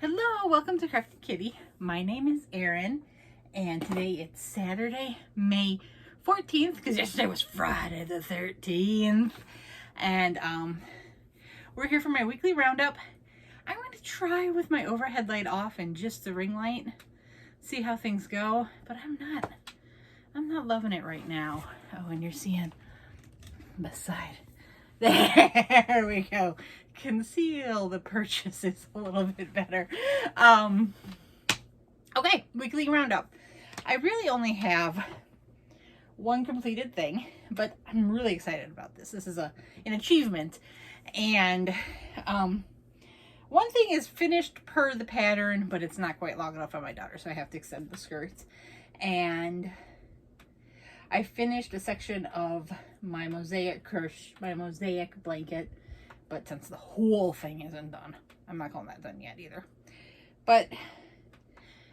Hello, welcome to Crafty Kitty. My name is Erin, and today it's Saturday, May 14th, because yesterday was Friday the 13th. And we're here for my weekly roundup. I'm going to try with my overhead light off and just the ring light, see how things go, but I'm not loving it right now. Oh, and you're seeing beside. There we go. Conceal the purchases a little bit better. Okay, weekly roundup. I really only have one completed thing, but I'm really excited about this. This is an achievement. And one thing is finished per the pattern, but it's not quite long enough on my daughter, so I have to extend the skirts. And I finished a section of my mosaic blanket, but since the whole thing isn't done, I'm not calling that done yet either. But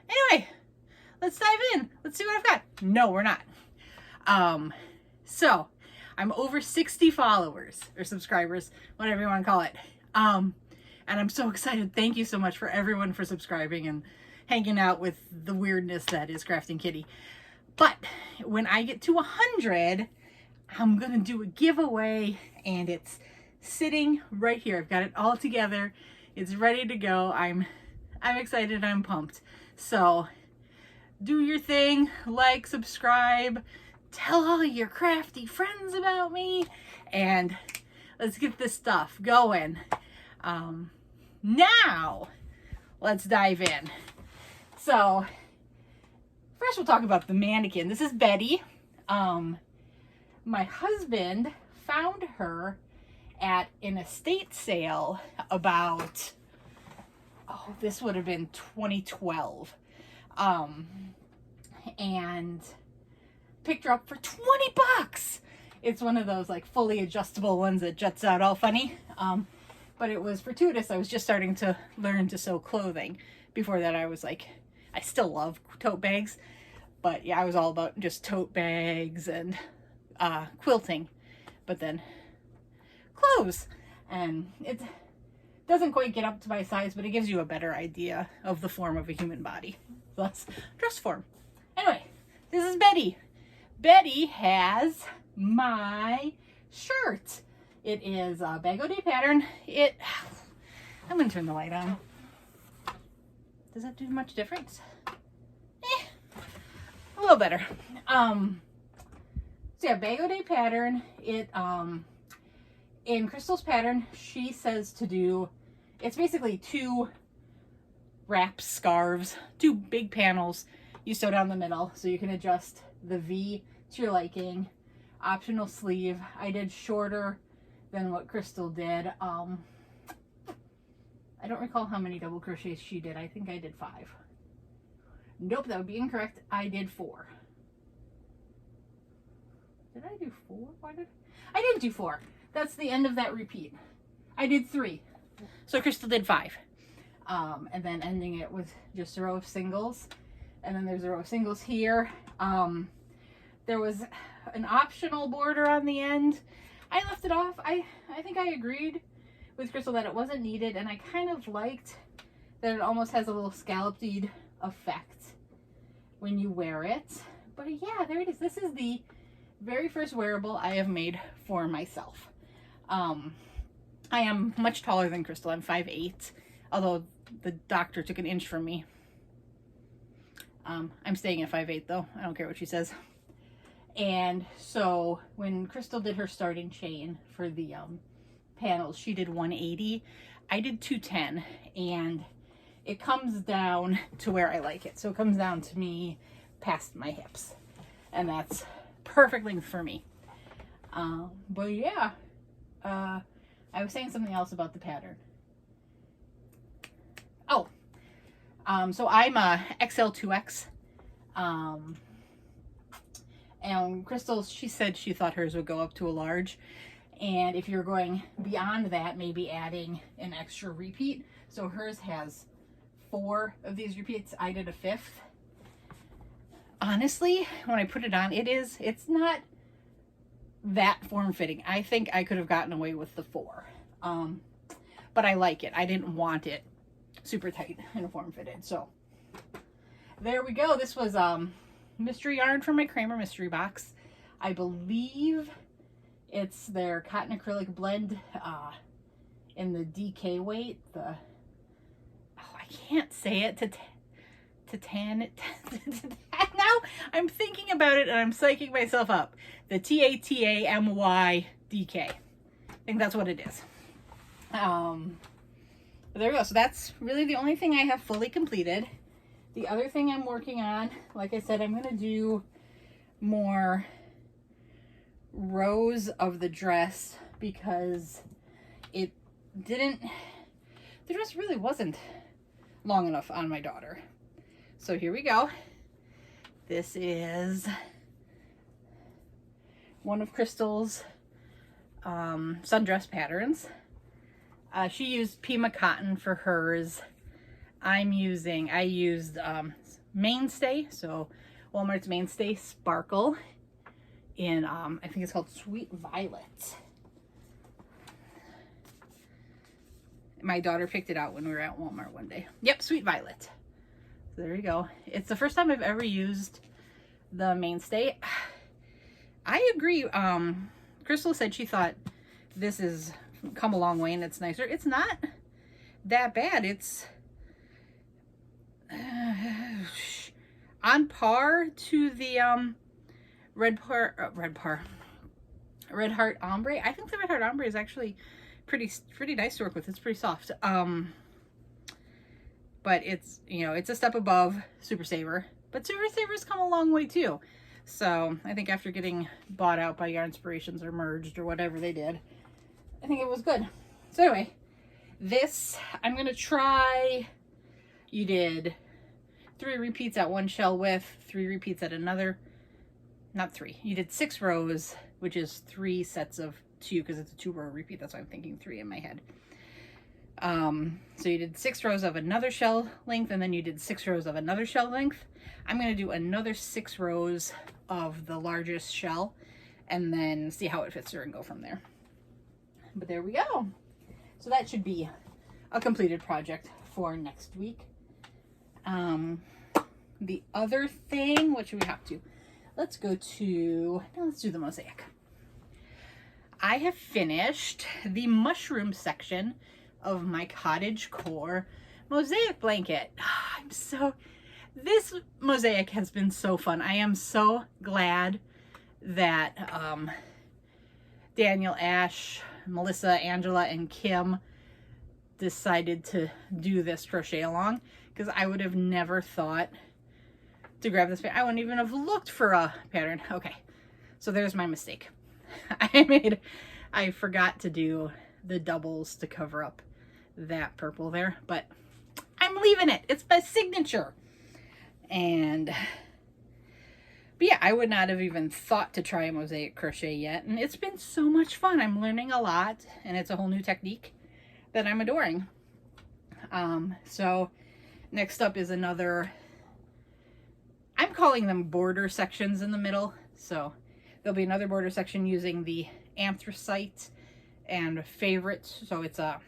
anyway, let's dive in. Let's see what I've got. No, we're not. So I'm over 60 followers or subscribers, whatever you want to call it. And I'm so excited. Thank you so much for everyone for subscribing and hanging out with the weirdness that is Crafting Kitty. But when I get to 100, I'm going to do a giveaway, and it's sitting right here. I've got it all together. It's ready to go. I'm excited. I'm pumped. So do your thing, like, subscribe, tell all your crafty friends about me, and let's get this stuff going. Now let's dive in. So first we'll talk about the mannequin. This is Betty. My husband found her at an estate sale about, this would have been 2012. And picked her up for 20 bucks. It's one of those like fully adjustable ones that juts out all funny. But it was fortuitous. I was just starting to learn to sew clothing. Before that I was like, I still love tote bags, but yeah, I was all about just tote bags and quilting, but then clothes, and it doesn't quite get up to my size, but it gives you a better idea of the form of a human body. So that's dress form. Anyway, this is Betty. Betty has my shirt. It is a BagODay pattern. I'm gonna turn the light on. Does that do much difference? A little better. So yeah, BagODay pattern. It in Crystal's pattern, she says to do, it's basically two wrap scarves, two big panels. You sew down the middle so you can adjust the V to your liking. Optional sleeve. I did shorter than what Crystal did. I don't recall how many double crochets she did. I think I did 5. Nope, that would be incorrect. I did 4. Did I do 4? I didn't do 4. That's the end of that repeat. I did 3. So Crystal did 5. And then ending it with just a row of singles. And then there's a row of singles here. There was an optional border on the end. I left it off. I think I agreed with Crystal that it wasn't needed, and I kind of liked that it almost has a little scalloped effect when you wear it. But yeah, there it is. This is the very first wearable I have made for myself. I am much taller than Crystal. I'm 5'8", although the doctor took an inch from me. I'm staying at 5'8" though. I don't care what she says. And so when Crystal did her starting chain for the panels, she did 180. I did 210, and it comes down to where I like it. So it comes down to me past my hips, and that's perfect length for me. But yeah, I was saying something else about the pattern. So I'm a XL2X. And Crystal, she said she thought hers would go up to a large. And if you're going beyond that, maybe adding an extra repeat. So hers has 4 of these repeats. I did a 5th. Honestly, when I put it on, it's not that form-fitting. I think I could have gotten away with the 4. But I like it. I didn't want it super tight and form-fitted. So there we go. This was mystery yarn from my Kramer mystery box. I believe it's their cotton acrylic blend in the DK weight. I can't say it. Now I'm thinking about it and I'm psyching myself up. The TATAMY DK. I think that's what it is. But there we go. So that's really the only thing I have fully completed. The other thing I'm working on, like I said, I'm going to do more rows of the dress because the dress really wasn't long enough on my daughter. So here we go. This is one of Crystal's sundress patterns. She used Pima cotton for hers. I used Mainstay, so Walmart's Mainstay Sparkle in, I think it's called Sweet Violet. My daughter picked it out when we were at Walmart one day. Yep, Sweet Violet. So there you go. It's the first time I've ever used the Mainstay. I agree. Crystal said she thought this has come a long way and it's nicer. It's not that bad. It's on par to the Red Heart Ombre. I think the Red Heart Ombre is actually pretty nice to work with. It's pretty soft. But it's, you know, it's a step above Super Saver. But Super Saver's come a long way too. So I think after getting bought out by Yarn Inspirations or merged or whatever they did, I think it was good. So anyway, this I'm gonna try. You did 3 repeats at one shell width, 3 repeats at another. Not 3. You did 6 rows, which is 3 sets of 2 because it's a 2-row repeat. That's why I'm thinking 3 in my head. So you did 6 rows of another shell length, and then you did 6 rows of another shell length. I'm going to do another 6 rows of the largest shell and then see how it fits her and go from there. But there we go. So that should be a completed project for next week. The other thing, what should we have to? Let's do the mosaic. I have finished the mushroom section of my Cottage Core Mosaic blanket. This mosaic has been so fun. I am so glad that Daniel, Ash, Melissa, Angela, and Kim decided to do this crochet along, because I would have never thought to grab this. I wouldn't even have looked for a pattern. Okay, so there's my mistake. I forgot to do the doubles to cover up that purple there, but I'm leaving it. It's my signature. But yeah, I would not have even thought to try a mosaic crochet yet, and it's been so much fun. I'm learning a lot, and it's a whole new technique that I'm adoring. So next up is another, I'm calling them border sections in the middle. So there'll be another border section using the anthracite and favorite. So it's a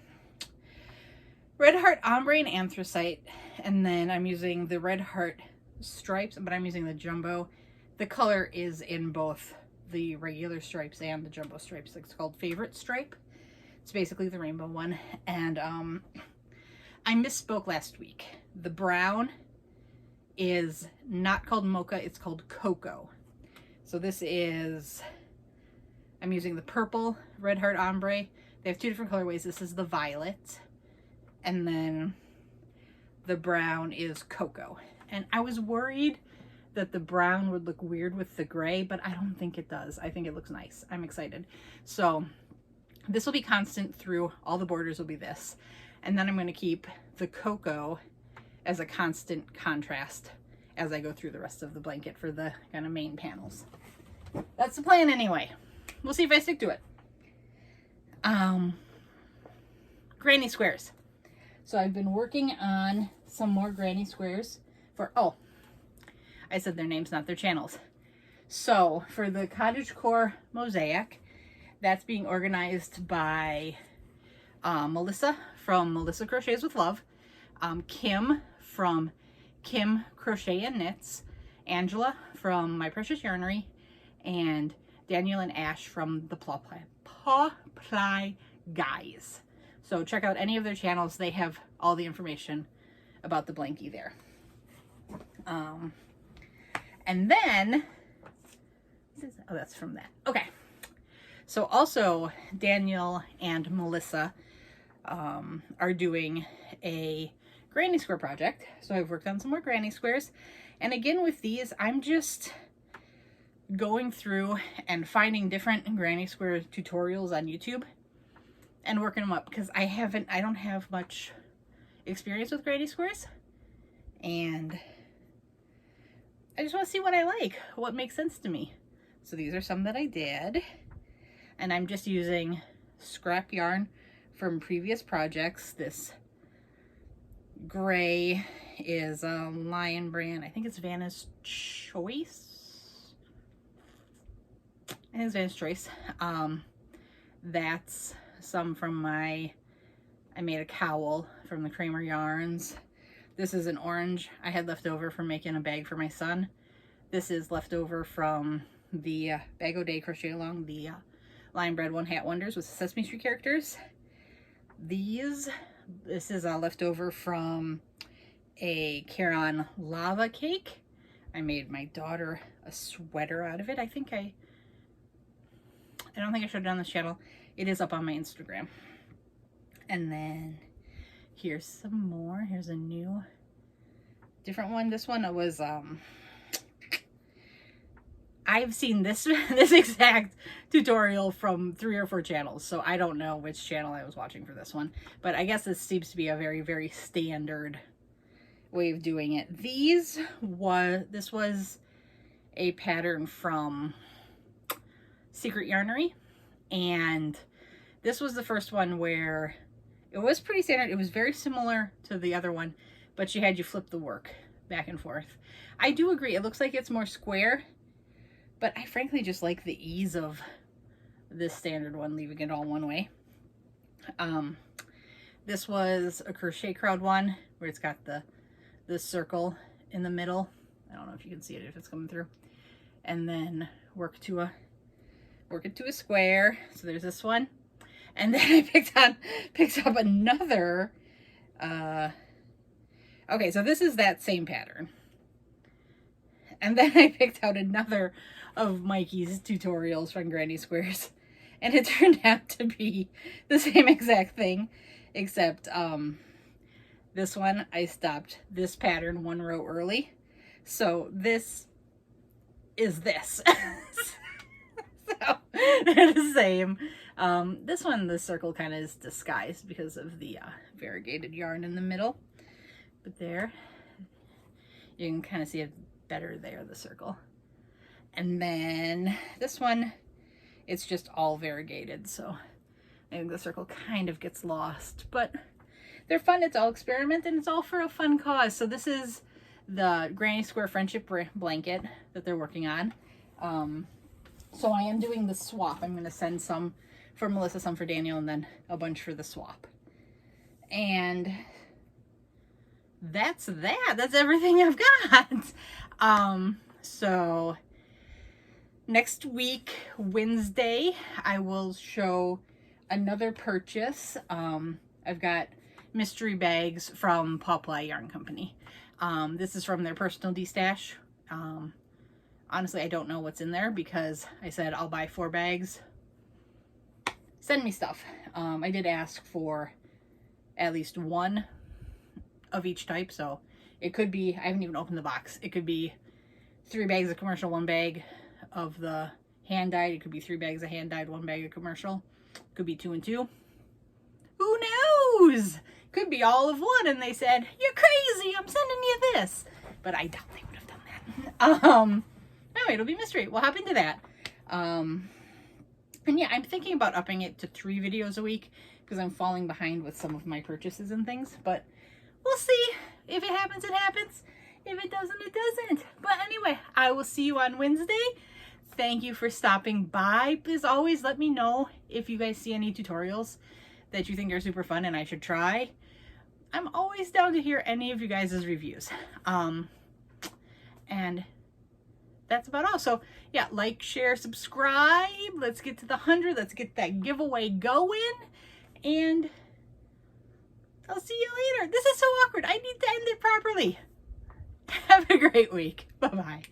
Red Heart Ombre and anthracite, and then I'm using the Red Heart stripes, but I'm using the jumbo. The color is in both the regular stripes and the jumbo stripes. It's called Favorite Stripe. It's basically the rainbow one. And I misspoke last week. The brown is not called mocha, it's called cocoa. So this is, I'm using the purple Red Heart Ombre. They have 2 different colorways. This is the violet, and then the brown is cocoa. And I was worried that the brown would look weird with the gray, but I don't think it does. I think it looks nice. I'm excited. So this will be constant through all the borders, will be this. And then I'm going to keep the cocoa as a constant contrast as I go through the rest of the blanket for the kind of main panels. That's the plan anyway. We'll see if I stick to it. Granny squares. So I've been working on some more granny squares for, oh, I said their names, not their channels. So for the Cottage Core Mosaic, that's being organized by Melissa from Melissa Crochets with Love. Kim from Kim Crochet and Knits, Angela from My Precious Yarnery, and Daniel and Ash from the Paw Ply Guys. So check out any of their channels. They have all the information about the blankie there. And then, oh, that's from that. Okay. So also Daniel and Melissa are doing a granny square project. So I've worked on some more granny squares. And again, with these, I'm just going through and finding different granny square tutorials on YouTube and working them up, because I don't have much experience with granny squares, and I just want to see what I like, what makes sense to me. So these are some that I did, and I'm just using scrap yarn from previous projects. This gray is a Lion brand. I think it's Vanna's Choice. I think it's Vanna's Choice. That's some from I made a cowl from the Kramer yarns. This is an orange I had left over from making a bag for my son. This is left over from the BagODay crochet along, the Lion Bread One Hat Wonders with Sesame Street characters. This is left over from a Caron lava cake. I made my daughter a sweater out of it. I don't think I showed it on this channel. It is up on my Instagram. And then here's some more. Here's a new, different one. This one was, I've seen this exact tutorial from 3 or 4 channels, so I don't know which channel I was watching for this one. But I guess this seems to be a very, very standard way of doing it. This was a pattern from Secret Yarnery. And this was the first one where it was pretty standard. It was very similar to the other one, but she had you flip the work back and forth. I do agree. It looks like it's more square, but I frankly just like the ease of this standard one, leaving it all one way. This was a Crochet Crowd one where it's got the circle in the middle. I don't know if you can see it, if it's coming through. And then work it to a square. So there's this one, and then I picked up another. Okay, so this is that same pattern, and then I picked out another of Mikey's tutorials from Granny Squares, and it turned out to be the same exact thing, except this one I stopped this pattern 1 row early, so this is this. So they're the same. This one, the circle kind of is disguised because of the variegated yarn in the middle. But there, you can kind of see it better there, the circle. And then this one, it's just all variegated, so I think the circle kind of gets lost. But they're fun. It's all experiment, and it's all for a fun cause. So this is the Granny Square Friendship Blanket that they're working on. So I am doing the swap. I'm going to send some for Melissa, some for Daniel, and then a bunch for the swap. And that's that. That's everything I've got. So next week, Wednesday, I will show another purchase. I've got mystery bags from Paw Ply Yarn Company. This is from their personal de-stash. Honestly, I don't know what's in there because I said I'll buy 4 bags. Send me stuff. I did ask for at least 1 of each type, so it could be, I haven't even opened the box. It could be 3 bags of commercial, 1 bag of the hand dyed. It could be 3 bags of hand dyed, 1 bag of commercial. It could be 2 and 2. Who knows? Could be all of 1, and they said, "You're crazy, I'm sending you this." But I doubt they would have done that. Anyway, it'll be mystery. We'll hop into that. And yeah, I'm thinking about upping it to 3 videos a week because I'm falling behind with some of my purchases and things. But we'll see. If it happens, it happens. If it doesn't, it doesn't. But anyway, I will see you on Wednesday. Thank you for stopping by. As always, let me know if you guys see any tutorials that you think are super fun and I should try. I'm always down to hear any of you guys' reviews. And that's about all. So yeah, like, share, subscribe. Let's get to the 100. Let's get that giveaway going. And I'll see you later. This is so awkward. I need to end it properly. Have a great week. Bye-bye.